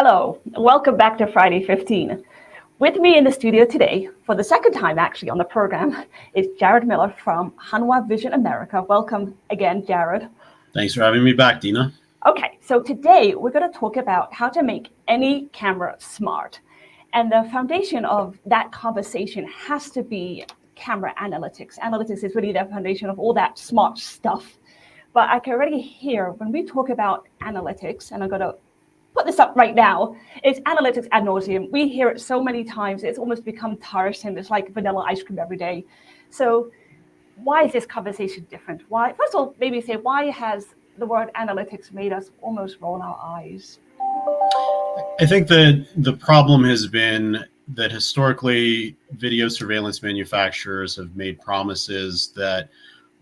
Hello, welcome back to Friday 15. With me in the studio today, for the second time actually on the program, is Jarrod Miller from Hanwha Vision America. Welcome again, Jarrod. Thanks for having me back, Dina. Okay, so today we're going to talk about how to make any camera smart. And the foundation of that conversation has to be camera analytics. Analytics is really the foundation of all that smart stuff. But I can already hear when we talk about analytics, and I'm going to put this up right now, it's analytics ad nauseum. We hear it so many times, it's almost become tiresome. It's like vanilla ice cream every day. So why is this conversation different? Why, first of all, maybe say, why has the word analytics made us almost roll our eyes? I think that the problem has been that historically video surveillance manufacturers have made promises that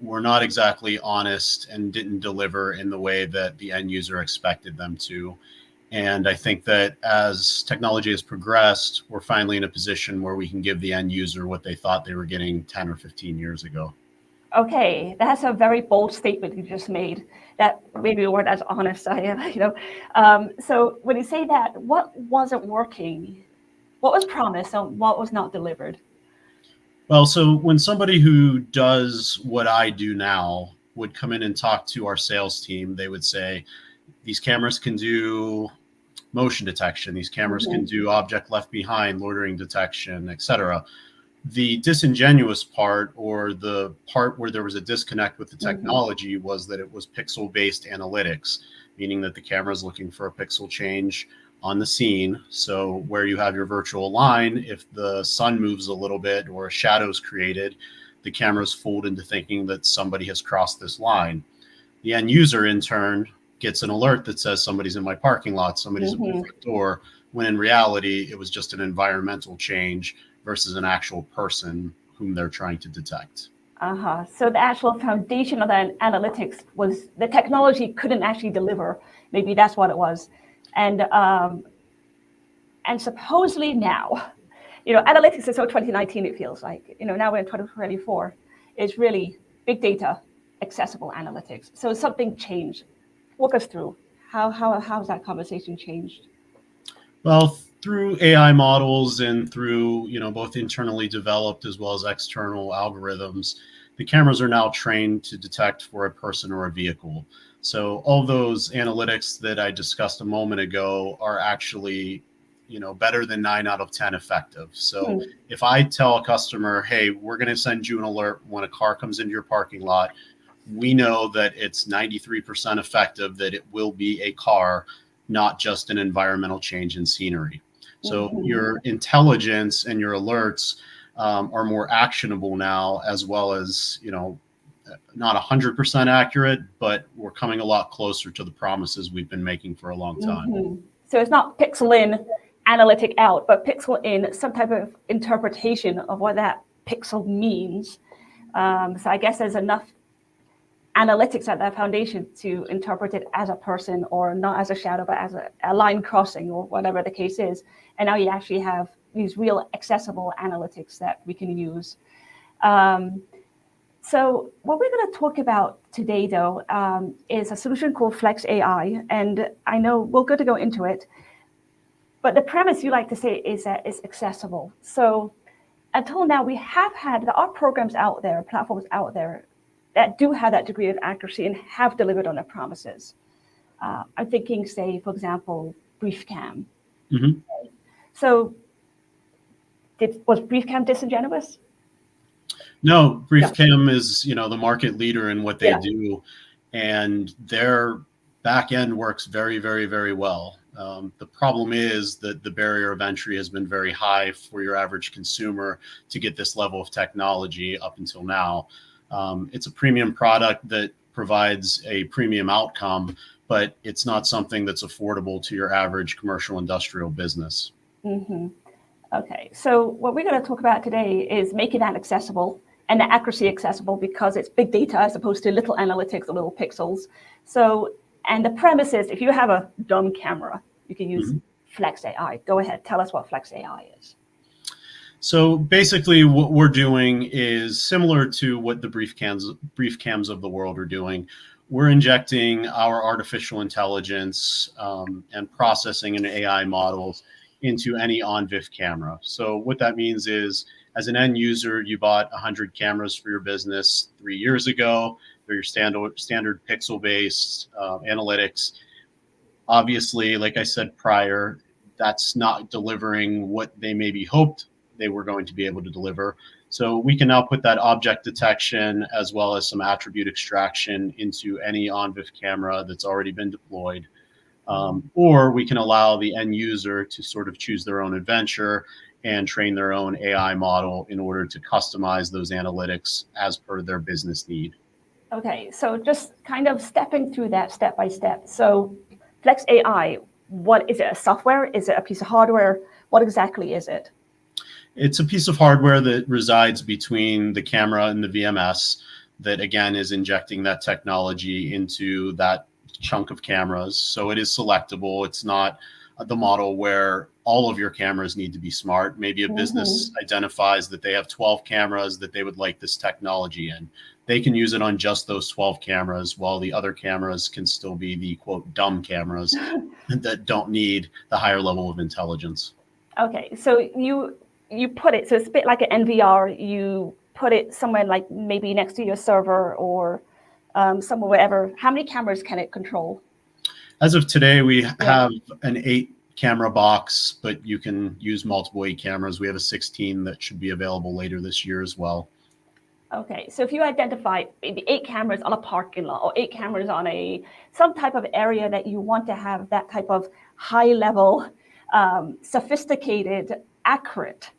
were not exactly honest and didn't deliver in the way that the end user expected them to. And I think that as technology has progressed, we're finally in a position where we can give the end user what they thought they were getting 10 or 15 years ago. Okay, that's a very bold statement you just made. That maybe we weren't as honest I am, So when you say that, what wasn't working? What was promised and what was not delivered? Well, so when somebody who does what I do now would come in and talk to our sales team, they would say, these cameras can do motion detection. These cameras can do object left behind, loitering detection, etc. The disingenuous part, or the part where there was a disconnect with the technology, was that it was pixel-based analytics, meaning that the camera is looking for a pixel change on the scene. So where you have your virtual line, if the sun moves a little bit or a shadow is created, the camera is fooled into thinking that somebody has crossed this line. The end user, in turn, gets an alert that says somebody's in my parking lot, somebody's at my front door, when in reality, it was just an environmental change versus an actual person whom they're trying to detect. So the actual foundation of that analytics was the technology couldn't actually deliver. Maybe that's what it was. And supposedly now, analytics is so 2019, it feels like, now we're in 2024, it's really big data, accessible analytics. So something changed. Walk us through how's that conversation changed? Well, through AI models and through both internally developed as well as external algorithms, the cameras are now trained to detect for a person or a vehicle. So all those analytics that I discussed a moment ago are actually better than 9 out of 10 effective. So if I tell a customer, hey, we're going to send you an alert when a car comes into your parking lot, we know that it's 93% effective, that it will be a car, not just an environmental change in scenery. So your intelligence and your alerts are more actionable now, as well as, not 100% accurate, but we're coming a lot closer to the promises we've been making for a long time. So it's not pixel in, analytic out, but pixel in, some type of interpretation of what that pixel means. So I guess there's enough analytics at that foundation to interpret it as a person, or not as a shadow, but as a line crossing, or whatever the case is. And now you actually have these real accessible analytics that we can use. So what we're going to talk about today, though, is a solution called Flex AI. And I know we're going to go into it, but the premise you like to say is that it's accessible. So until now, we have had, there are programs out there, platforms out there that do have that degree of accuracy and have delivered on their promises. I'm thinking, say, for example, BriefCam. So was BriefCam disingenuous? No, BriefCam is, the market leader in what they do, and their back end works very, very, very well. The problem is that the barrier of entry has been very high for your average consumer to get this level of technology up until now. It's a premium product that provides a premium outcome, but it's not something that's affordable to your average commercial industrial business. Okay, so what we're going to talk about today is making that accessible, and the accuracy accessible, because it's big data as opposed to little analytics or little pixels. So, and the premise is, if you have a dumb camera, you can use Flex AI. Go ahead, tell us what Flex AI is. So basically what we're doing is similar to what the BriefCams of the world are doing. we're injecting our artificial intelligence and processing and AI models into any on-VIF camera. So what that means is, as an end user, you bought 100 cameras for your business 3 years ago. They're your standard pixel-based analytics. Obviously, like I said prior, that's not delivering what they maybe hoped they were going to be able to deliver. So we can now put that object detection as well as some attribute extraction into any on-VIF camera that's already been deployed. Or we can allow the end user to sort of choose their own adventure and train their own AI model in order to customize those analytics as per their business need. Okay, so just kind of stepping through that step by step. So Flex AI, what is it? A software? Is it a piece of hardware? What exactly is it? It's a piece of hardware that resides between the camera and the VMS that, again, is injecting that technology into that chunk of cameras. So it is selectable. It's not the model where all of your cameras need to be smart. Maybe a business identifies that they have 12 cameras that they would like this technology in. They can use it on just those 12 cameras, while the other cameras can still be the, quote, dumb cameras that don't need the higher level of intelligence. Okay, so you put it, so it's a bit like an NVR. You put it somewhere like maybe next to your server or somewhere, wherever. How many cameras can it control? As of today, we have an 8-camera box, but you can use multiple 8 cameras. We have a 16 that should be available later this year as well. Okay, so if you identify maybe 8 cameras on a parking lot or 8 cameras on some type of area that you want to have that type of high level, sophisticated, accurate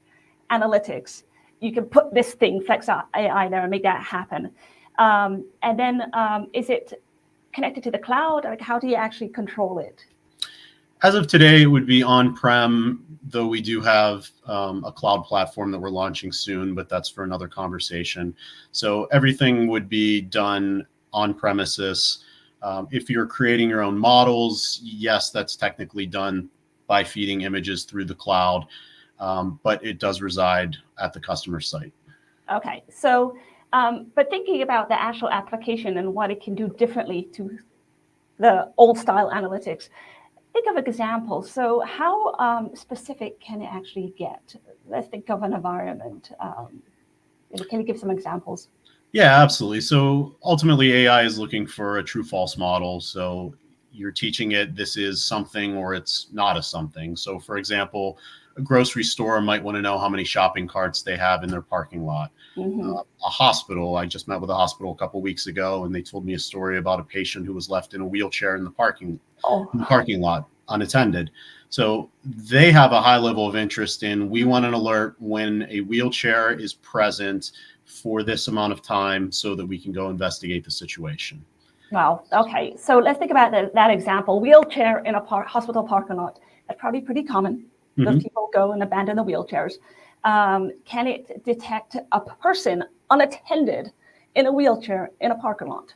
analytics, you can put this thing, Flex AI, there and make that happen. And then is it connected to the cloud? Like, how do you actually control it? As of today, it would be on-prem, though we do have a cloud platform that we're launching soon, but that's for another conversation. So everything would be done on premises. If you're creating your own models, yes, that's technically done by feeding images through the cloud, but it does reside at the customer site. Okay, so, but thinking about the actual application and what it can do differently to the old style analytics, think of an example. So how specific can it actually get? Let's think of an environment. Can you give some examples? Yeah, absolutely. So ultimately, AI is looking for a true false model. So you're teaching it this is something or it's not a something. So for example, a grocery store might want to know how many shopping carts they have in their parking lot. A hospital, I just met with a hospital a couple of weeks ago, and they told me a story about a patient who was left in a wheelchair in the parking lot unattended. So they have a high level of interest in, we want an alert when a wheelchair is present for this amount of time so that we can go investigate the situation. Wow. Okay. So let's think about that example. Wheelchair in a hospital parking lot. That's probably pretty common. Those people go and abandon the wheelchairs. Can it detect a person unattended in a wheelchair in a parking lot?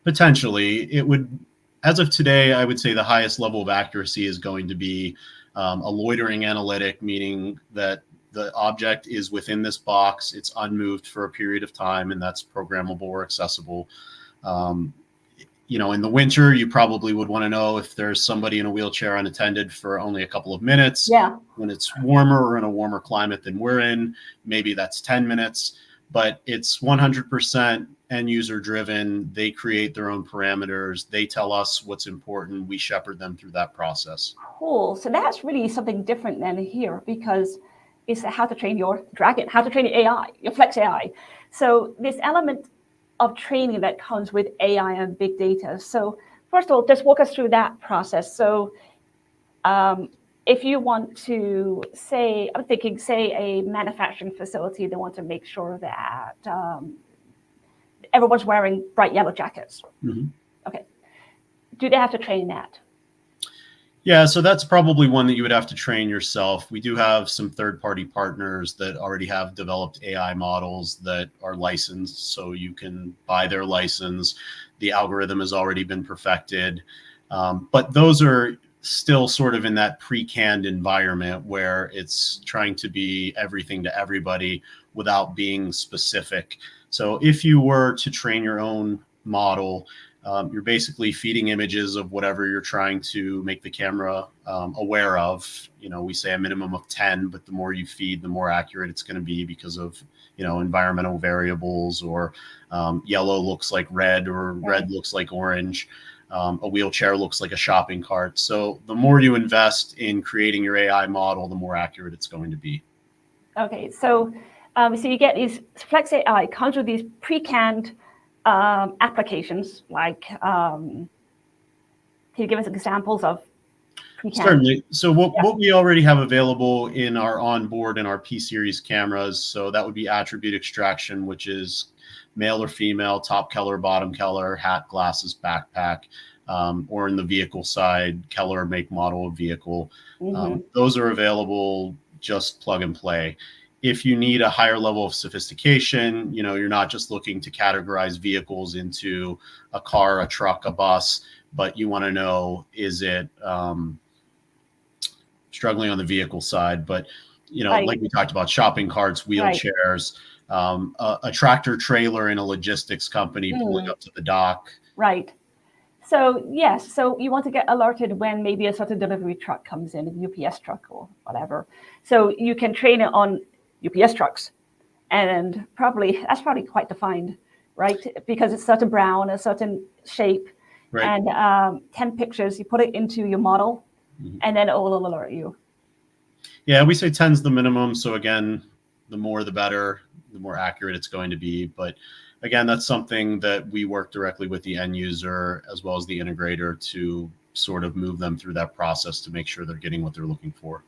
Potentially. It would, as of today, I would say the highest level of accuracy is going to be a loitering analytic, meaning that the object is within this box, it's unmoved for a period of time, and that's programmable or accessible. In the winter, you probably would want to know if there's somebody in a wheelchair unattended for only a couple of minutes. Yeah. When it's warmer or in a warmer climate than we're in, maybe that's 10 minutes, but it's 100% end user driven. They create their own parameters. They tell us what's important. We shepherd them through that process. Cool. So that's really something different than here, because it's how to train your dragon, how to train your AI, your Flex AI. So this element of training that comes with AI and big data. So first of all, just walk us through that process. So if you want to say, I'm thinking, say a manufacturing facility, they want to make sure that everyone's wearing bright yellow jackets. Okay. Do they have to train that? Yeah, so that's probably one that you would have to train yourself. We do have some third-party partners that already have developed AI models that are licensed, so you can buy their license. The algorithm has already been perfected, but those are still sort of in that pre-canned environment where it's trying to be everything to everybody without being specific. So if you were to train your own model, you're basically feeding images of whatever you're trying to make the camera aware of. We say a minimum of 10, but the more you feed, the more accurate it's going to be because of, environmental variables, or yellow looks like red, or red looks like orange. A wheelchair looks like a shopping cart. So the more you invest in creating your AI model, the more accurate it's going to be. Okay, so you get these Flex AI comes with these pre-canned applications. Like, can you give us examples of pre-canned? Certainly. So what we already have available in our onboard and our P-series cameras, so that would be attribute extraction, which is male or female, top color, bottom color, hat, glasses, backpack, or in the vehicle side, color, make, model of vehicle. Those are available, just plug and play. If you need a higher level of sophistication, you're not just looking to categorize vehicles into a car, a truck, a bus, but you want to know, is it struggling on the vehicle side, but like we talked about, shopping carts, wheelchairs, a tractor trailer in a logistics company pulling up to the dock. Right. So yes, so you want to get alerted when maybe a sort of delivery truck comes in, a UPS truck or whatever. So you can train it on UPS trucks, and that's probably quite defined, right? Because it's certain brown, a certain shape, and 10 pictures. You put it into your model, and then it will alert you. Yeah, we say 10's the minimum. So again, the more the better, the more accurate it's going to be. But again, that's something that we work directly with the end user as well as the integrator to sort of move them through that process to make sure they're getting what they're looking for.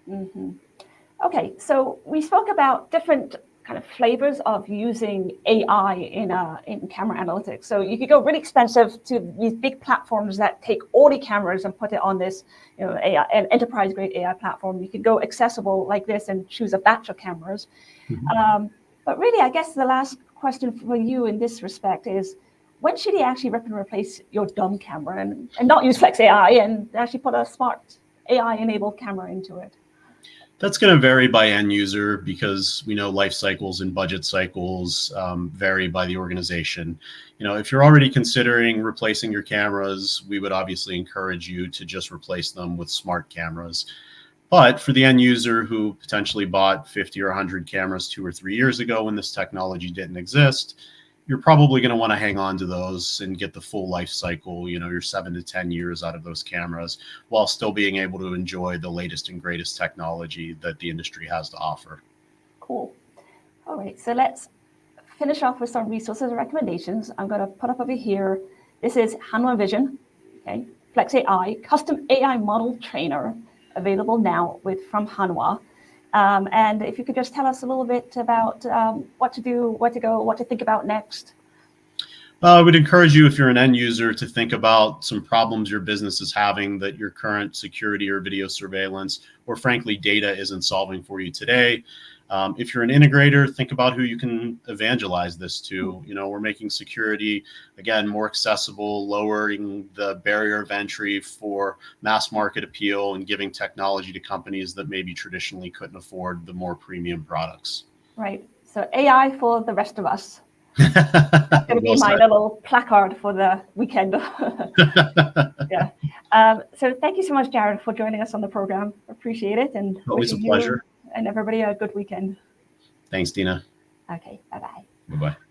Okay, so we spoke about different kind of flavors of using AI in camera analytics. So you could go really expensive to these big platforms that take all the cameras and put it on this, AI, an enterprise-grade AI platform. You could go accessible like this and choose a batch of cameras. But really, I guess the last question for you in this respect is, when should you actually rip and replace your dumb camera and not use Flex AI and actually put a smart AI-enabled camera into it? That's going to vary by end user, because we know life cycles and budget cycles vary by the organization. If you're already considering replacing your cameras, we would obviously encourage you to just replace them with smart cameras. But for the end user who potentially bought 50 or 100 cameras 2 or 3 years ago when this technology didn't exist, you're probably going to want to hang on to those and get the full life cycle, your 7 to 10 years out of those cameras, while still being able to enjoy the latest and greatest technology that the industry has to offer. Cool. All right, so let's finish off with some resources and recommendations. I'm going to put up over here. This is Hanwha Vision, okay, Flex AI, custom AI model trainer, available now from Hanwha. And if you could just tell us a little bit about what to do, where to go, what to think about next. I would encourage you, if you're an end user, to think about some problems your business is having that your current security or video surveillance, or frankly, data isn't solving for you today. If you're an integrator, think about who you can evangelize this to. We're making security, again, more accessible, lowering the barrier of entry for mass market appeal, and giving technology to companies that maybe traditionally couldn't afford the more premium products. Right. So AI for the rest of us. That's going to be my little placard for the weekend. Yeah. So thank you so much, Jarrod, for joining us on the program. Appreciate it. And always a pleasure. And everybody a good weekend. Thanks, Dina. Okay. Bye-bye. Bye-bye.